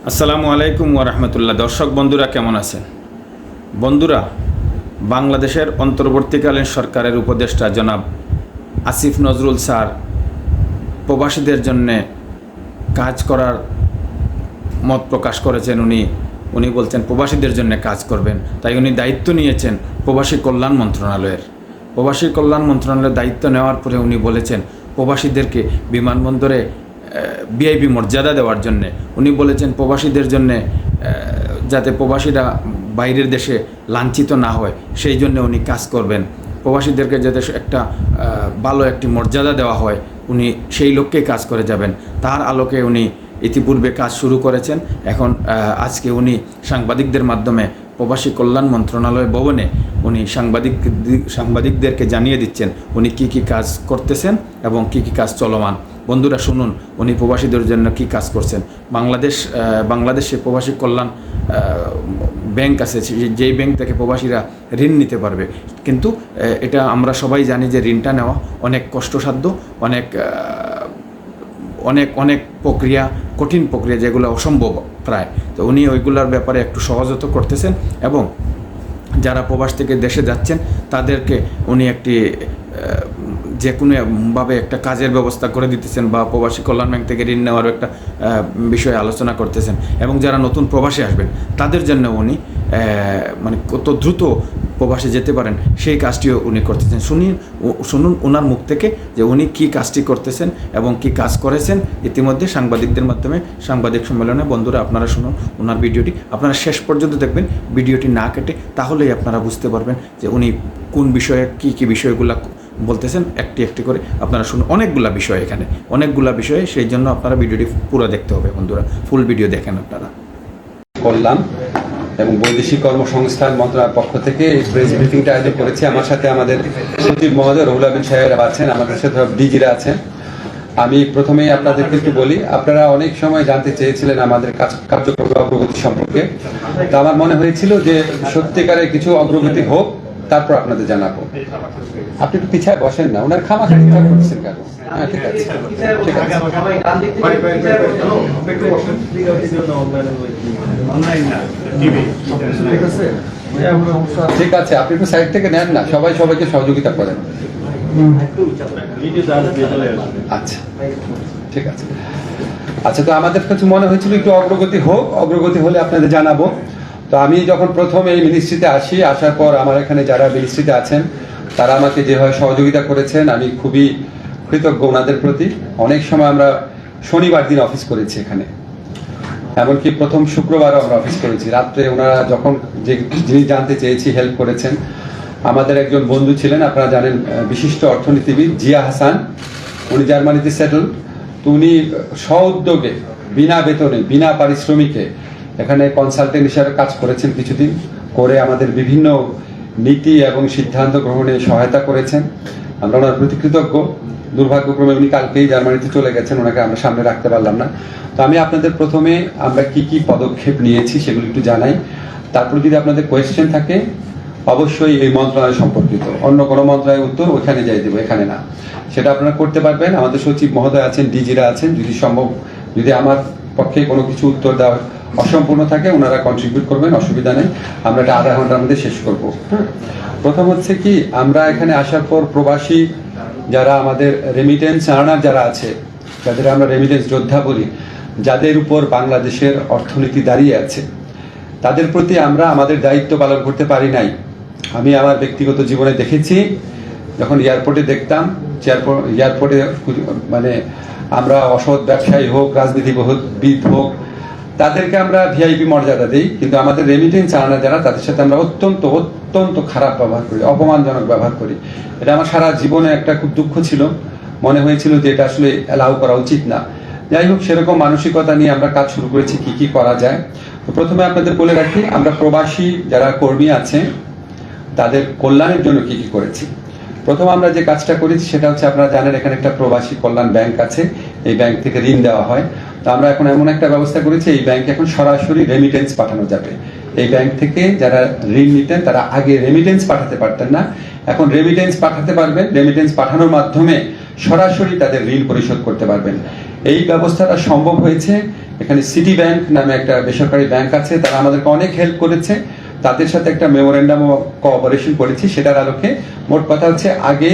আসসালামু আলাইকুম ওয়া রাহমাতুল্লাহ। দর্শক বন্ধুরা কেমন আছেন? বন্ধুরা, বাংলাদেশের অন্তর্বর্তীকালীন সরকারের উপদেষ্টা জনাব আসিফ নজরুল স্যার প্রবাসীদের জন্যে কাজ করার মত প্রকাশ করেছেন। উনি বলছেন প্রবাসীদের জন্য কাজ করবেন, তাই উনি দায়িত্ব নিয়েছেন প্রবাসী কল্যাণ মন্ত্রণালয়ের। প্রবাসী কল্যাণ মন্ত্রণালয়ের দায়িত্ব নেওয়ার পরে উনি বলেছেন প্রবাসীদেরকে বিমানবন্দরে ভিআইপি মর্যাদা দেওয়ার জন্যে। উনি বলেছেন প্রবাসীদের জন্যে যাতে প্রবাসীরা বাইরের দেশে লাঞ্ছিত না হয় সেই জন্য উনি কাজ করবেন। প্রবাসীদেরকে যাতে একটা ভালো একটি মর্যাদা দেওয়া হয় উনি সেই লক্ষ্যেই কাজ করে যাবেন। তার আলোকে উনি ইতিপূর্বে কাজ শুরু করেছেন। এখন আজকে উনি সাংবাদিকদের মাধ্যমে প্রবাসী কল্যাণ মন্ত্রণালয় ভবনে উনি সাংবাদিকদেরকে জানিয়ে দিচ্ছেন উনি কি কাজ করতেছেন এবং কি কাজ চলমান। বন্ধুরা শুনুন উনি প্রবাসীদের জন্য কি কাজ করছেন। বাংলাদেশে প্রবাসী কল্যাণ ব্যাংক আছে, যেই ব্যাংক থেকে প্রবাসীরা ঋণ নিতে পারবে। কিন্তু এটা আমরা সবাই জানি যে ঋণটা নেওয়া অনেক কষ্টসাধ্য, অনেক প্রক্রিয়া, কঠিন প্রক্রিয়া, যেগুলো অসম্ভব প্রায়। তো উনি ওইগুলোর ব্যাপারে একটু সহজতা করতেছেন এবং যারা প্রবাস থেকে দেশে যাচ্ছেন তাদেরকে উনি একটি যে কোনোভাবে একটা কাজের ব্যবস্থা করে দিতেছেন বা প্রবাসী কল্যাণ ব্যাংক থেকে ঋণ নেওয়ারও একটা বিষয়ে আলোচনা করতেছেন। এবং যারা নতুন প্রবাসী আসবেন তাদের জন্য উনি মানে কত দ্রুত প্রবাসে যেতে পারেন সেই কাজটিও উনি করতেছেন। শুনুন ওনার মুখ থেকে যে উনি কী কাজটি করতেছেন এবং কি কাজ করেছেন ইতিমধ্যে সাংবাদিকদের মাধ্যমে সাংবাদিক সম্মেলনে। বন্ধুরা আপনারা শুনুন ওনার ভিডিওটি, আপনারা শেষ পর্যন্ত দেখবেন, ভিডিওটি না কেটে, তাহলেই আপনারা বুঝতে পারবেন যে উনি কোন বিষয়ে কী বিষয়গুলো বলতেছেন। একটি করে আপনারা শুনুন, অনেকগুলা বিষয়ে, সেই জন্য আপনারা ভিডিওটি পুরো দেখতে হবে। বন্ধুরা ফুল ভিডিও দেখেন আপনারা। কল্যাণ এবং বৈদেশিক কর্মসংস্থান মন্ত্রণালয়ের পক্ষ থেকে এই প্রেস ব্রিফিংটা আয়োজন করেছি। আমার সাথে আমাদের সচিব মহোদয় রুহুল আমিন সাহেব আছেন, আমাদের সাথে ডিজিরা আছেন। আমি প্রথমেই আপনাদেরকে একটু বলি, আপনারা অনেক সময় জানতে চেয়েছিলেন আমাদের কার্যক্রম অগ্রগতি সম্পর্কে। তো আমার মনে হয়েছিল যে সত্যিকারের কিছু অগ্রগতি হোক, তারপর আপনাদের জানাবো। আপনি একটু পিছায় বসেন না, ওনার খামাখালি করছেন কেন? হ্যাঁ ঠিক আছে, ঠিক আছে, আপনি একটু সাইড থেকে নেন না, সবাইকে সহযোগিতা করেন। আচ্ছা ঠিক আছে। আচ্ছা, তো আমাদের কাছে মনে হয়েছিল একটু অগ্রগতি হলে আপনাদের জানাবো। তো আমি যখন প্রথম এই মিনিস্ট্রিতে আসার পর আমার এখানে যারা মিনিস্ট্রিতে আছেন তারা আমাকে যেভাবে সহযোগিতা করেছেন আমি খুবই কৃতজ্ঞ ওনাদের প্রতি। অনেক সময় আমরা শনিবার দিন অফিস করেছি এখানে, এমনকি প্রথম শুক্রবারও আমরা অফিস করেছি। রাত্রে ওনারা যখন যে জিনিস জানতে চেয়েছি হেল্প করেছেন। আমাদের একজন বন্ধু ছিলেন, আপনারা জানেন, বিশিষ্ট অর্থনীতিবিদ জিয়া হাসান, উনি জার্মানিতে সেটেল। তো উনি স্ব-উদ্যোগে বিনা বেতনে বিনা পারিশ্রমিকে এখানে কনসালটেন্ট হিসাবে কাজ করেছেন কিছুদিন, করে আমাদের বিভিন্ন নীতি এবং সিদ্ধান্ত গ্রহণে সহায়তা করেছেন। আমরা ওনার প্রতি কৃতজ্ঞ। দুর্ভাগ্যক্রমে উনি কালকেই জার্মানিতে চলে গেছেন, ওনাকে আমরা সামনে রাখতে পারলাম না। তো আমি আপনাদের প্রথমে আমরা কি পদক্ষেপ নিয়েছি সেগুলো একটু জানাই, তারপর যদি আপনাদের কোয়েশ্চেন থাকে অবশ্যই এই মন্ত্রণালয় সম্পর্কিত, অন্য কোনো মন্ত্রণালয়ের উত্তর ওইখানে যাই দেবো, এখানে না, সেটা আপনারা করতে পারবেন। আমাদের সচিব মহোদয় আছেন, ডিজিরা আছেন, যদি সম্ভব, যদি আমার পক্ষে কোনো কিছু উত্তর দেওয়া অসম্পূর্ণ থাকে ওনারা কন্ট্রিবিউট করবেন, অসুবিধা নেই। আমরা এটা আধা ঘন্টার মধ্যে শেষ করব। প্রথম হচ্ছে কি, আমরা এখানে আসার পর প্রবাসী যারা আমাদের রেমিটেন্স আর্নার যারা আছে, যাদের আমরা রেমিটেন্স যোদ্ধা বলি, যাদের উপর বাংলাদেশের অর্থনীতি দাঁড়িয়ে আছে, তাদের প্রতি আমরা আমাদের দায়িত্ব পালন করতে পারি নাই। আমি আমার ব্যক্তিগত জীবনে দেখেছি, যখন এয়ারপোর্টে দেখতাম, এয়ারপোর্টে মানে আমরা অসৎ ব্যবসায়ী হোক, রাজনীতিবিদ হোক, তাদেরকে আমরা ভিআইপি মর্যাদা দিই, কিন্তু আমাদের রেমিটেন্স আর্নার যারা, তাদের সাথে আমরা অত্যন্ত খারাপ ব্যবহার করি, অপমানজনক ব্যবহার করি। এটা আমার সারা জীবনে একটা খুব দুঃখ ছিল, মনে হয়েছিল যে এটা আসলে অ্যালাউ করা উচিত না। যাই হোক, সেরকম মানসিকতা নিয়ে আমরা কাজ শুরু করেছি কি করা যায়। তো প্রথমে আপনাদের বলে রাখি, আমরা প্রবাসী যারা কর্মী আছে তাদের কল্যাণের জন্য কি করেছি। প্রথম আমরা যে কাজটা করেছি সেটা হচ্ছে, আপনারা জানেন এখানে একটা প্রবাসী কল্যাণ ব্যাংক আছে, এই ব্যাংক থেকে ঋণ দেওয়া হয়। তো আমরা এখন এমন একটা ব্যবস্থা করেছি, এই ব্যাংকে এখন সরাসরি রেমিটেন্স পাঠানো যাবে। এই ব্যাংক থেকে যারা ঋণ নিতেন তারা আগে রেমিটেন্স পাঠাতে পারতেন না, এখন রেমিটেন্স পাঠাতে পারবেন। রেমিটেন্স পাঠানোর মাধ্যমে সরাসরি তাদের ঋণ পরিশোধ করতে পারবেন। এই ব্যবস্থাটা সম্ভব হয়েছে। এখানে সিটি ব্যাংক নামে একটা বেসরকারি ব্যাংক আছে, তারা আমাদেরকে অনেক হেল্প করেছে। তাদের সাথে একটা মেমোরেন্ডাম অফ কোঅপারেশন করেছি। সেটার আলোকে মোট কথা হচ্ছে, আগে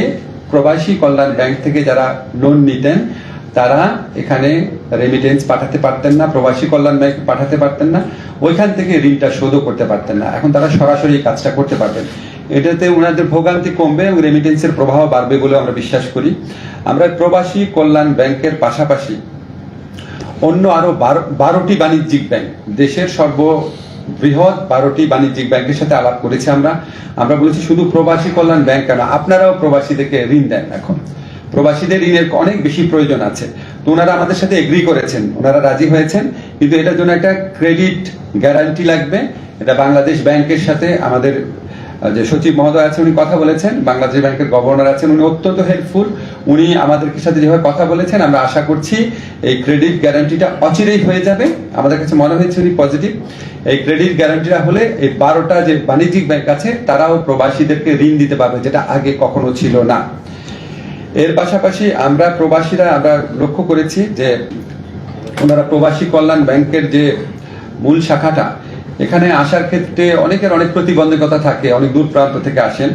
প্রবাসী কল্যাণ ব্যাংক থেকে যারা লোন নিতেন তারা এখানে রেমিটেন্স পাঠাতে পারতেন না, প্রবাসী কল্যাণ ব্যাংক পাঠাতে পারতেন না, ওইখান থেকে ঋণটা শোধও করতে পারতেন না। এখন তারা সরাসরি এই কাজটা করতে পারবেন। এটাতে ওনাদের ভোগান্তি কমবে এবং রেমিটেন্সের প্রবাহ বাড়বে বলে আমরা বিশ্বাস করি। আমরা প্রবাসী কল্যাণ ব্যাংকের পাশাপাশি অন্য আরো 12টি বাণিজ্যিক ব্যাংক, দেশের সর্ববৃহৎ 12টি বাণিজ্যিক ব্যাংকের সাথে আলাপ করেছি। আমরা বলেছি শুধু প্রবাসী কল্যাণ ব্যাংক কেন, আপনারাও প্রবাসীদেরকে ঋণ দেন। এখন প্রবাসীদের ঋণের অনেক বেশি প্রয়োজন আছে, তো ওনারা আমাদের সাথে এগ্রি করেছেন, ওনারা রাজি হয়েছেন। কিন্তু এটার জন্য একটা ক্রেডিট গ্যারান্টি লাগবে। এটা বাংলাদেশ ব্যাংকের সাথে আমাদের যে সচিব মহোদয় আছে উনি কথা বলেছেন, বাংলাদেশ ব্যাংকের গভর্নর আছেন, উনি অত্যন্ত হেল্পফুল। উনি আমাদের সাথে যেভাবে কথা বলেছেন, আমরা আশা করছি এই ক্রেডিট গ্যারান্টিটা অচিরেই হয়ে যাবে। আমাদের কাছে মনে হয়েছে উনি পজিটিভ। এই ক্রেডিট গ্যারান্টিটা হলে এই 12টা যে বাণিজ্যিক ব্যাংক আছে তারাও প্রবাসীদেরকে ঋণ দিতে পারবে, যেটা আগে কখনো ছিল না। এর পাশাপাশি আমরা লক্ষ্য করেছি যে ওনারা প্রবাসী কল্যাণ ব্যাংকের যে মূল শাখাটা, এখানে আসার ক্ষেত্রে অনেকের অনেক প্রতিবন্ধকতা থাকে, অনেক দূর প্রান্ত থেকে আসেন।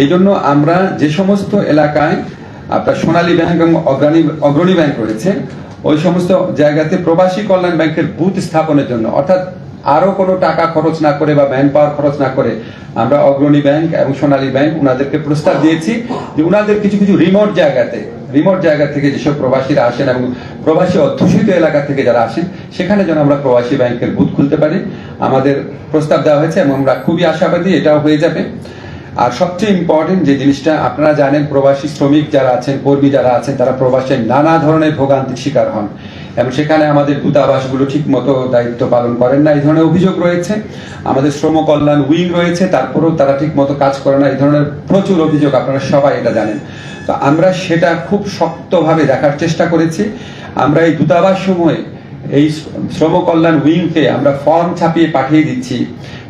এই জন্য আমরা যে সমস্ত এলাকায় আপনার সোনালী ব্যাংক এবং অগ্রণী ব্যাংক রয়েছে, ওই সমস্ত জায়গাতে প্রবাসী কল্যাণ ব্যাংকের বুথ স্থাপনের জন্য, অর্থাৎ আরো কোনো টাকা খরচ না করে বা ম্যান পাওয়ার খরচ না করে, আমরা অগ্রণী ব্যাংক এবং সোনালী ব্যাংক ওনাদেরকে প্রস্তাব দিয়েছি যে ওনাদের কিছু কিছু রিমোট জায়গা থেকে যেসব প্রবাসীরা আসেন এবং প্রবাসী অধ্যুষিত এলাকা থেকে যারা আসেন, সেখানে যেন আমরা প্রবাসী ব্যাংকের বুথ খুলতে পারি। আমাদের প্রস্তাব দেওয়া হয়েছে এবং আমরা খুবই আশাবাদী এটাও হয়ে যাবে। আর সবচেয়ে ইম্পর্টেন্ট যে জিনিসটা, আপনারা জানেন প্রবাসী শ্রমিক যারা আছেন, কর্মী যারা আছেন, তারা প্রবাসে নানা ধরনের ভোগান্তির শিকার হন এবং সেখানে আমাদের দূতাবাসগুলো ঠিক মতো দায়িত্ব পালন করেন না, এই ধরনের অভিযোগ রয়েছে। আমাদের শ্রম কল্যাণ উইং রয়েছে, তারপরেও তারা ঠিক মতো কাজ করে না, এই ধরনের প্রচুর অভিযোগ, আপনারা সবাই এটা জানেন। তো আমরা সেটা খুব শক্তভাবে দেখার চেষ্টা করেছি। আমরা এই দূতাবাস সমূহে এই শ্রম কল্যাণ উইংকে আমরা ফর্ম ছাপিয়ে পাঠিয়ে দিচ্ছি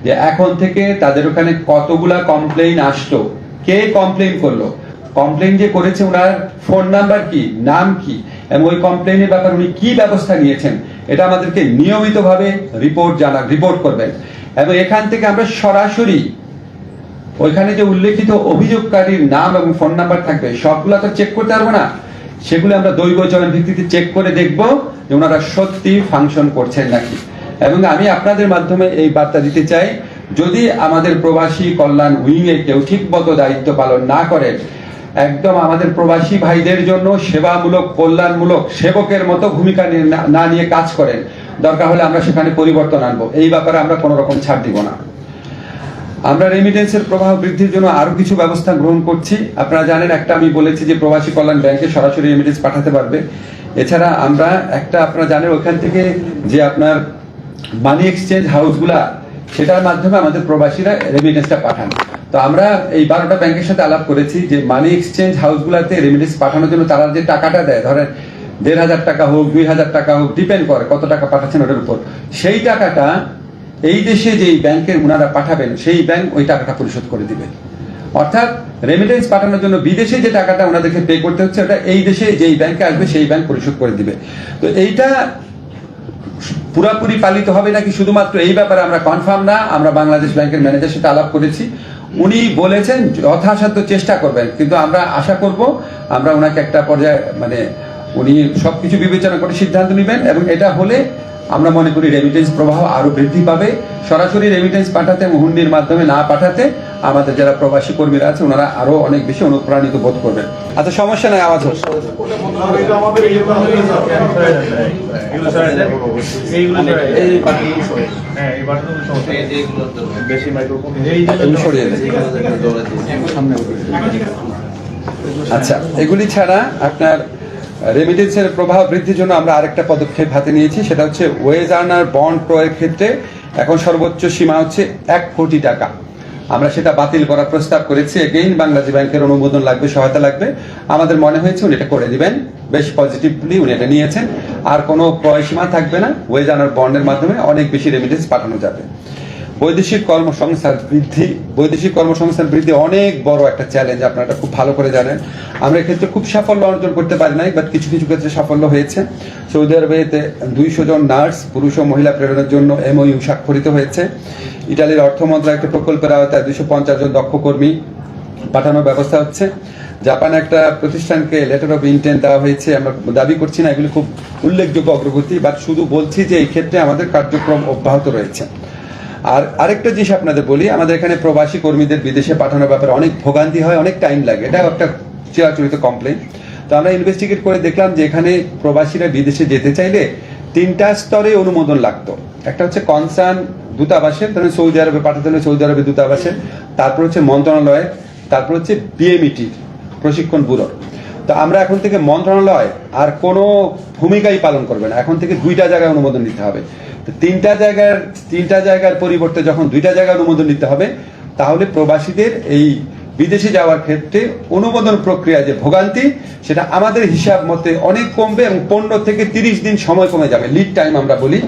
যে এখন থেকে তাদের ওখানে কতগুলা কমপ্লেইন আসলো, কে কমপ্লেইন করলো, কমপ্লেইন যে করেছে ওনার ফোন নাম্বার কি, নাম কি, এবং ওই কমপ্লেইনের ব্যাপারে উনি কি ব্যবস্থা নিয়েছেন, এটা আমাদেরকে নিয়মিতভাবে রিপোর্ট করবেন। এবং এখান থেকে আমরা সরাসরি ওইখানে যে উল্লেখিত অভিযোগকারীর নাম এবং ফোন নাম্বার থাকবে, সবগুলো তো চেক করতে পারবো না, সেগুলো আমরা দৈব চয়ন ভিত্তিতে চেক করে দেখব যে ওনারা সত্যি ফাংশন করছেন নাকি। এবং আমি আপনাদের মাধ্যমে এই বার্তা দিতে চাই, যদি আমাদের প্রবাসী কল্যাণ উইংয়ে কেউ ঠিক মতো দায়িত্ব পালন না করেন, একদম আমাদের প্রবাসী ভাইদের জন্য সেবামূলক কল্যাণমূলক সেবকের মতো ভূমিকা না নিয়ে কাজ করেন, দরকার হলে আমরা সেখানে পরিবর্তন আনবো। এই ব্যাপারে আমরা কোনো রকম ছাড় দিব না। আমরা রেমিটেন্সের প্রবাহ বৃদ্ধির জন্য আরো কিছু ব্যবস্থা গ্রহণ করছি। আপনারা জানেন, একটা আমি বলেছি যে প্রবাসী কল্যাণ ব্যাংকে সরাসরি রেমিটেন্স পাঠাতে পারবে। এছাড়া আমরা আপনারা জানেন ওখান থেকে যে আপনার মানি এক্সচেঞ্জ হাউসগুলা, সেটার মাধ্যমে আমাদের প্রবাসীরা রেমিটেন্সটা পাঠান। তো আমরা এই 12টা ব্যাংকের সাথে আলাপ করেছি যে মানি এক্সচেঞ্জ হাউসগুলাতে রেমিটেন্স পাঠানোর জন্য তারা যে টাকাটা দেয়, ধরেন 1,500 টাকা হোক, 2,000 টাকা হোক, ডিপেন্ড করে কত টাকা পাঠাচ্ছেন ওটার উপর, সেই টাকাটা এই দেশে যেই ব্যাংকের ওনারা পাঠাবেন সেই ব্যাংক ওই টাকাটা পরিশোধ করে দিবে। অর্থাৎ রেমিটেন্স পাঠানোর জন্য বিদেশে যে টাকাটা ওনাদেরকে পে করতে হচ্ছে, ওটা এই দেশে যেই ব্যাংকে আসবে সেই ব্যাংক পরিশোধ করে দিবে। তো এইটা পুরোপুরি পালিত হবে নাকি শুধুমাত্র এই ব্যাপারে আমরা কনফার্ম না। আমরা বাংলাদেশ ব্যাংকের ম্যানেজারের সাথে আলাপ করেছি, উনি বলেছেন যথাসাধ্য চেষ্টা করবেন, কিন্তু আমরা আশা করব আমরা ওনাকে একটা পর্যায়ে উনি সবকিছু বিবেচনা করে সিদ্ধান্ত নেবেন এবং এটা হলে আমরা মনে করি রেমিটেন্স প্রবাহ আরো বৃদ্ধি পাবে। সরাসরি রেমিটেন্স পাঠাতে, হুন্ডির মাধ্যমে না পাঠাতে আমাদের যারা প্রবাসী কর্মীরা আছে ওনারা আরো অনেক বেশি অনুপ্রাণিত বোধ করবেন। আচ্ছা, সমস্যা নাই, আওয়াজ হচ্ছে। আচ্ছা, এগুলি ছাড়া আপনার রেমিটেন্সের প্রবাহ বৃদ্ধির জন্য আমরা আরেকটা পদক্ষেপ হাতে নিয়েছি, সেটা হচ্ছে ওয়েজ আর্নার বন্ড ক্রয়ের ক্ষেত্রে এখন সর্বোচ্চ সীমা হচ্ছে 1 কোটি টাকা। আমরা সেটা বাতিল করার প্রস্তাব করেছি। এগেইন বাংলাদেশ ব্যাংকের অনুমোদন লাগবে, সহায়তা লাগবে। আমাদের মনে হয়েছে উনি এটা করে দিবেন, বেশ পজিটিভলি উনি এটা নিয়েছেন। আর কোনো ক্রয় সীমা থাকবে না, ওয়েজ আর্নার বন্ডের মাধ্যমে অনেক বেশি রেমিটেন্স পাঠানো যাবে। বৈদেশিক কর্মসংস্থান বৃদ্ধি অনেক বড় একটা চ্যালেঞ্জ, আপনারা এটা খুব ভালো করে জানেন। আমরা এক্ষেত্রে খুব সাফল্য অর্জন করতে পারি নাই, বাট কিছু কিছু ক্ষেত্রে সাফল্য হয়েছে। সৌদি আরবেতে 200 জন নার্স পুরুষ ও মহিলা প্রেরণের জন্য MOU স্বাক্ষরিত হয়েছে। ইটালির অর্থ মন্ত্রণালয় একটা প্রকল্পের আওতায় 250 জন দক্ষ কর্মী পাঠানোর ব্যবস্থা হচ্ছে। জাপানে একটা প্রতিষ্ঠানকে লেটার অফ ইন্টেন্ট দেওয়া হয়েছে। আমরা দাবি করছি না এগুলি খুব উল্লেখযোগ্য অগ্রগতি, বাট শুধু বলছি যে এই ক্ষেত্রে আমাদের কার্যক্রম অব্যাহত রয়েছে। আর আরেকটা জিনিস আপনাদের বলি, আমাদের এখানে প্রবাসী কর্মীদের বিদেশে পাঠানোর ব্যাপারে অনেক ভোগান্তি হয়, অনেক টাইম লাগে, এটা একটা চিরাচরিত কমপ্লেন। তো আমরা ইনভেস্টিগেট করে দেখলাম যে এখানে প্রবাসীরা বিদেশে যেতে চাইলে 3টা স্তরে অনুমোদন লাগতো। একটা হচ্ছে কনসার্ন দূতাবাসের, ধরুন সৌদি আরবে পাঠাতে হলে সৌদি আরবে দূতাবাসের, তারপর হচ্ছে মন্ত্রণালয়ের, তারপর হচ্ছে BMET প্রশিক্ষণ ব্যুরো। তো আমরা এখন থেকে মন্ত্রণালয় আর কোনো ভূমিকাই পালন করবে না, এখন থেকে 2টা জায়গায় অনুমোদন নিতে হবে। তো 3টা জায়গার পরিবর্তে যখন 2টা জায়গায় অনুমোদন নিতে হবে, তাহলে প্রবাসীদের এই বিদেশে যাওয়ার ক্ষেত্রে অনুমোদন প্রক্রিয়া যে ভোগান্তি, সেটা আমাদের হিসাব মতে অনেক কমবে এবং 15 থেকে 30 দিন সময় কমে যাবে। লিড টাইম আমরা বলি,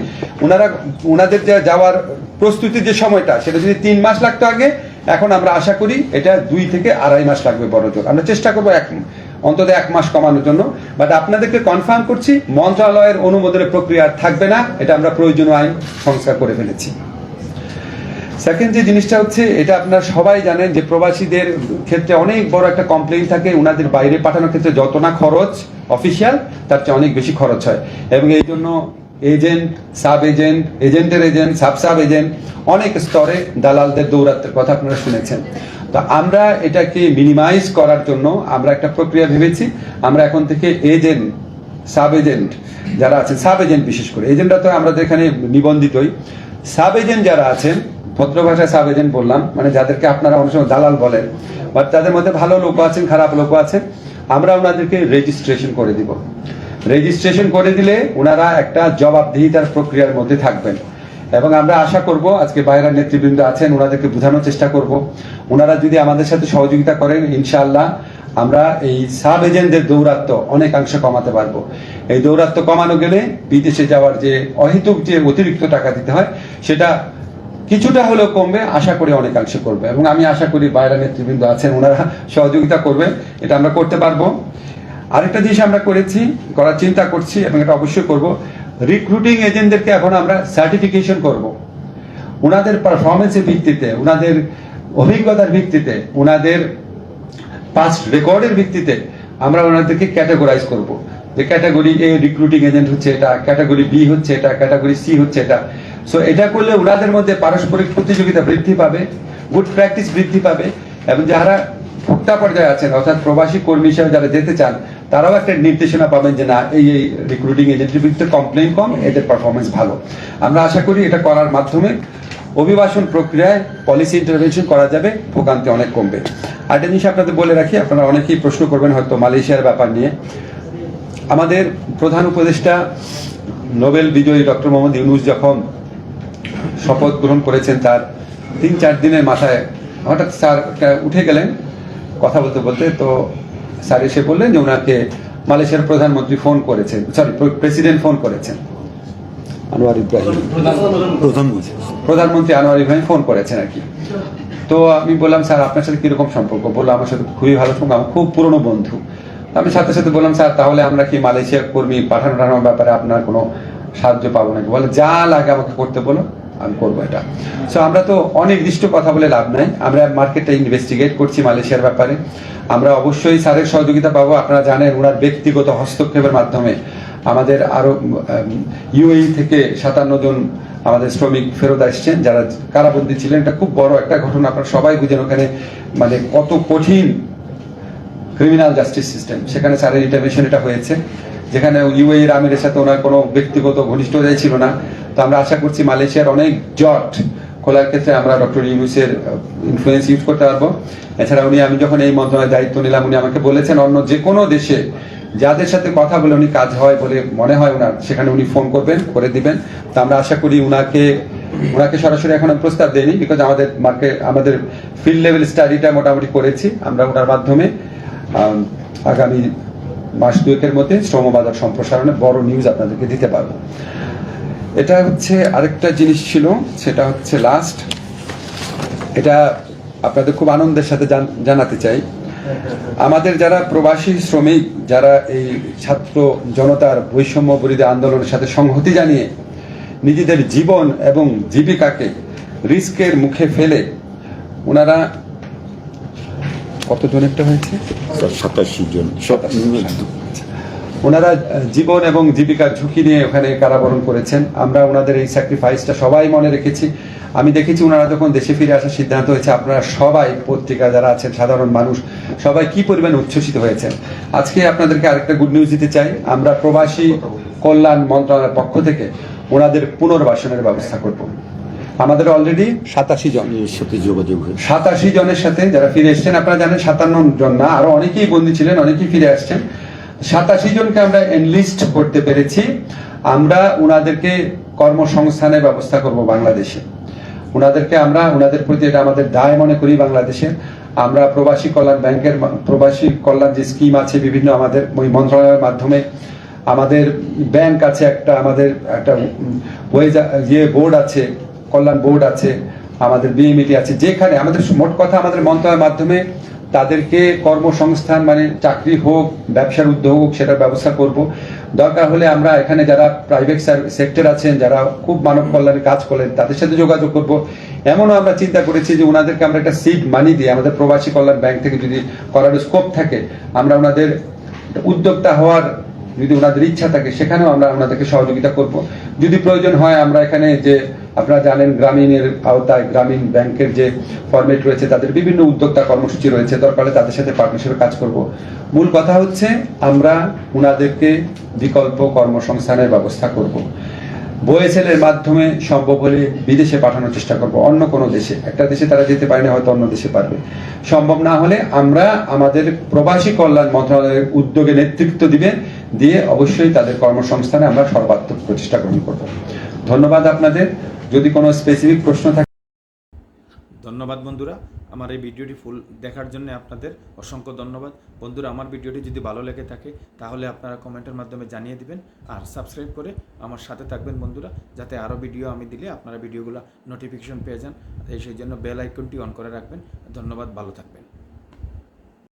ওনাদের যাওয়ার প্রস্তুতির যে সময়টা, সেটা যদি 3 মাস লাগতো আগে, এখন আমরা আশা করি এটা 2 থেকে 2.5 মাস লাগবে বড় জোর। আমরা চেষ্টা করবো অন্তত 1 মাস কমানোর জন্য। বাট আপনাদেরকে কনফার্ম করছি, মন্ত্রণালয়ের অনুমোদনের প্রক্রিয়া থাকবে না, এটা আমরা প্রয়োজনীয় আইন সংস্কার করে ফেলেছি। সেকেন্ড যে জিনিসটা হচ্ছে, এটা আপনারা সবাই জানেন যে প্রবাসীদের ক্ষেত্রে অনেক বড় একটা কমপ্লেইন থাকে, ওনাদের বাইরে পাঠানোর ক্ষেত্রে যত না খরচ অফিসিয়াল, তার চেয়ে অনেক বেশি খরচ হয়। এবং এই জন্য এজেন্ট, সাব এজেন্ট, এজেন্টের এজেন্ট, সাব এজেন্ট, অনেক স্তরে দালালদের দৌরাত্মের কথা আপনারা শুনেছেন। তো আমরা এটাকে মিনিমাইজ করার জন্য আমরা একটা প্রক্রিয়া ভেবেছি। আমরা এখন থেকে এজেন্ট, সাব এজেন্ট যারা আছেন, সাব এজেন্ট বিশেষ করে, এজেন্টরা তো আমাদের এখানে নিবন্ধিতই, সাব এজেন্ট যারা আছেন, ভদ্র ভাষায় সাব এজেন্ট বললাম, মানে যাদেরকে আপনারা অনেক সময় দালাল বলেন, বাট তাদের মধ্যে ভালো লোক আছেন, খারাপ লোক আছেন, আমরা ওনাদেরকে রেজিস্ট্রেশন করে দিব। রেজিস্ট্রেশন করে দিলে ওনারা একটা জবাবদিহিতার প্রক্রিয়ার মধ্যে থাকবেন। এবং আমরা আশা করব, আজকে বাইরের নেতৃবৃন্দ আছেন, ওনাদেরকে বোঝানোর চেষ্টা করব, ওনারা যদি আমাদের সাথে সহযোগিতা করেন, ইনশাআল্লাহ আমরা এই সাব এজেন্টদের দৌরাত্ম অনেকাংশে কমাতে পারবো। এই দৌরাত্ম কমানো গেলে বিদেশে যাওয়ার যে অহেতুক যে অতিরিক্ত টাকা দিতে হয়, সেটা কিছুটা হলেও কমবে, আশা করি অনেকাংশে করবে। এবং আমি আশা করি বাইরের নেতৃবৃন্দ আছেন, ওনারা সহযোগিতা করবেন, এটা আমরা করতে পারবো। আরেকটা জিনিস আমরা করার চিন্তা করছি, এবং এটা অবশ্যই করব, রিক্রুটিং এজেন্টদেরকে এখন আমরা সার্টিফিকেশন করব। ওনাদের পারফরমেন্সের ভিত্তিতে, ওনাদের অভিজ্ঞতার ভিত্তিতে, ওনাদের পাস্ট রেকর্ডের ভিত্তিতে আমরা ওনাদেরকে ক্যাটাগরাইজ করব। যে ক্যাটাগরি A রিক্রুটিং এজেন্ট হচ্ছে এটা, ক্যাটাগরি B হচ্ছে এটা, ক্যাটাগরি C হচ্ছে এটা। সো এটা করলে ওনাদের মধ্যে পারস্পরিক প্রতিযোগিতা বৃদ্ধি পাবে, গুড প্র্যাকটিস বৃদ্ধি পাবে, এবং যারা ভোক্তা পর্যায়ে আছেন, অর্থাৎ প্রবাসী কর্মী হিসেবে যারা যেতে চান, তারাও একটা নির্দেশনা পাবেন যে না, এই রিক্রুটিং এজেন্টের বিরুদ্ধে কমপ্লেইন কম, এদের পারফরমেন্স ভালো। আমরা আশা করি এটা করার মাধ্যমে অভিবাসন প্রক্রিয়ায় পলিসি ইন্টারভেনশন করা যাবে, ভোগান্তি অনেক কমবে। আরেকটা জিনিস আপনাদের বলে রাখি, আপনারা অনেকেই প্রশ্ন করবেন হয়তো মালয়েশিয়ার ব্যাপার নিয়ে। আমাদের প্রধান উপদেষ্টা নোবেল বিজয়ী ডক্টর মোহাম্মদ ইউনূস যখন শপথ গ্রহণ করেছেন, তার 3-4 দিনের মাথায় হঠাৎ স্যার উঠে গেলেন কথা বলতে বলতে। তো স্যার এসে বললেন যে ওনাকে মালয়েশিয়ার প্রধানমন্ত্রী ফোন করেছেন, প্রেসিডেন্ট ফোন করেছেন, আনোয়ার ইব্রাহিম, প্রধানমন্ত্রী আনোয়ার ইব্রাহিম ফোন করেছেন আর কি। তো আমি বললাম, স্যার আপনার সাথে কিরকম সম্পর্ক? বললো, আমার সাথে খুবই ভালো সম্পর্ক, আমার খুব পুরনো বন্ধু। আমি সাথে সাথে বললাম, স্যার তাহলে আমরা কি মালয়েশিয়ার কর্মী পাঠানোর ব্যাপারে আপনার কোনো সাহায্য পাবো নাকি? বলে, যা লাগে আমাকে করতে বলো, আমি করবো এটা। সো আমরা তো অনির্দিষ্ট কথা বলে লাভ নাই, আমরা মার্কেটটা ইনভেস্টিগেট করছি মালয়েশিয়ার ব্যাপারে। আমরা অবশ্যই স্যারের সহযোগিতা পাবো। আপনারা জানেন ওনার ব্যক্তিগত হস্তক্ষেপের মাধ্যমে আমাদের আরো UAE থেকে 57 জন আমাদের শ্রমিক ফেরত আসছেন যারা কারাবন্দী ছিলেন। এটা খুব বড় একটা ঘটনা, আপনারা সবাই বুঝেন ওখানে মানে কত কঠিন ক্রিমিনাল জাস্টিস সিস্টেম, সেখানে স্যারের ইন্টারভেনশন এটা হয়েছে, যেখানে UAE এর আমিরের সাথে ওনার কোনো ব্যক্তিগত ঘনিষ্ঠতাই ছিল না। তো আমরা আশা করছি মালয়েশিয়ার অনেক জট খোলার ক্ষেত্রে আমরা ডক্টর ইউনূসের ইনফ্লুয়েন্স ইউজ করতে পারবো। এছাড়া আমি যখন এই মন্ত্রণালয়ের দায়িত্ব নিলাম, উনি আমাকে বলেছেন অন্য যে কোনো দেশে যাদের সাথে কথা বলে উনি কাজ হয় বলে মনে হয় ওনার, সেখানে উনি ফোন করবেন, করে দিবেন। তো আমরা আশা করি ওনাকে সরাসরি এখন প্রস্তাব দেয়নি, বিকজ আমাদের ফিল্ড লেভেল স্টাডিটা মোটামুটি করেছি। আমরা ওনার মাধ্যমে আগামী মাস 2-এর মধ্যে শ্রম বাজার সম্প্রসারণে বড় নিউজ আপনাদেরকে দিতে পারবো। এটা হচ্ছে আরেকটা জিনিস ছিল, সেটা হচ্ছে লাস্ট এটা আপনাদের খুব আনন্দের সাথে জানাতে চাই, আমাদের যারা প্রবাসী শ্রমিক, যারা এই ছাত্র জনতার বৈষম্য বিরোধী আন্দোলনের সাথে সংহতি জানিয়ে নিজেদের জীবন এবং জীবিকাকে রিস্কের মুখে ফেলে ওনারা কতজন একটা হয়েছে 87 জন। ওনারা জীবন এবং জীবিকার ঝুঁকি নিয়ে ওখানে কারাবরণ করেছেন। আমরা ওনাদের এই স্যাক্রিফাইসটা সবাই মনে রেখেছি। আমি দেখেছি ওনারা যখন দেশে ফিরে আসার সিদ্ধান্ত হয়েছে, আপনারা সবাই, পত্রিকা যারা আছেন, সাধারণ মানুষ সবাই কি পরিমাণ উচ্ছ্বসিত হয়েছেন। আজকে আপনাদেরকে আরেকটা গুড নিউজ দিতে চাই, আমরা প্রবাসী কল্যাণ মন্ত্রণালয়ের পক্ষ থেকে ওনাদের পুনর্বাসনের ব্যবস্থা করব। আমাদের অলরেডি 87 জন এর সাথে যোগাযোগ হয়েছে। 87 জনের সাথে যারা ফিরে এসছেন, আপনারা জানেন 57 জন না, আরো অনেকেই বন্দী ছিলেন, অনেকেই ফিরে আসছেন। 87 জনকে আমরা এনলিস্ট করতে পেরেছি। আমরা ওনাদেরকে কর্মসংস্থানের ব্যবস্থা করব বাংলাদেশে। ওনাদের প্রতি এটা আমাদের দায় মনে করি। বাংলাদেশে আমরা প্রবাসী কল্যাণ ব্যাংকের প্রবাসী কল্যাণ যে স্কিম আছে বিভিন্ন আমাদের ওই মন্ত্রণালয়ের মাধ্যমে, আমাদের ব্যাংক আছে, আমাদের একটা বোর্ড আছে, কল্যাণ বোর্ড আছে, আমাদের বিএমইটি আছে, যেখানে আমাদের মোট কথা আমাদের মন্ত্রণালয়ের মাধ্যমে তাদেরকে কর্মসংস্থান, মানে চাকরি হোক, ব্যবসার উদ্যোগ হোক, সেটার ব্যবস্থা করব। দরকার হলে আমরা এখানে যারা প্রাইভেট সেক্টর আছেন, যারা খুব মানব কল্যাণের কাজ করেন, তাদের সাথে যোগাযোগ করব। এমনও আমরা চিন্তা করেছি যে ওনাদেরকে আমরা একটা সিড মানি দিয়ে, আমাদের প্রবাসী কল্যাণ ব্যাংক থেকে যদি করার স্কোপ থাকে, আমরা ওনাদের উদ্যোক্তা হওয়ার যদি ওনাদের ইচ্ছা থাকে, সেখানেও আমরা ওনাদেরকে সহযোগিতা করব। যদি প্রয়োজন হয় আমরা এখানে যে আপনারা জানেন গ্রামীণের আওতায় গ্রামীণ ব্যাংকের যে ফরম্যাট রয়েছে, তাদের বিভিন্ন উদ্যোক্তা কর্মসূচি রয়েছে, দরকার হলে তাদের সাথে পার্টনারশিপে কাজ করব। মূল কথা হচ্ছে আমরা ওনাদেরকে বিকল্প কর্মসংস্থানের ব্যবস্থা করব। বয়েসেলের মাধ্যমে সম্ভব হলে বিদেশে পাঠানোর চেষ্টা করব, অন্য কোনো দেশে। একটা দেশে তারা যেতে পারে না, হয়তো অন্য দেশে পারবে। সম্ভব না হলে আমরা আমাদের প্রবাসী কল্যাণ মন্ত্রণালয়ের উদ্যোগে নেতৃত্ব দিয়ে অবশ্যই তাদের কর্মসংস্থানে আমরা সর্বাত্মক প্রচেষ্টা গ্রহণ করব। ধন্যবাদ আপনাদের। যদি কোনো স্পেসিফিক প্রশ্ন থাকে। ধন্যবাদ বন্ধুরা, আমার এই ভিডিওটি ফুল দেখার জন্য আপনাদের অসংখ্য ধন্যবাদ। বন্ধুরা, আমার ভিডিওটি যদি ভালো লেগে থাকে তাহলে আপনারা কমেন্টের মাধ্যমে জানিয়ে দিবেন, আর সাবস্ক্রাইব করে আমার সাথে থাকবেন বন্ধুরা, যাতে আরও ভিডিও আমি দিলে আপনারা ভিডিওগুলো নোটিফিকেশন পেয়ে যান। সেই জন্য বেল আইকনটি অন করে রাখবেন। ধন্যবাদ, ভালো থাকবেন।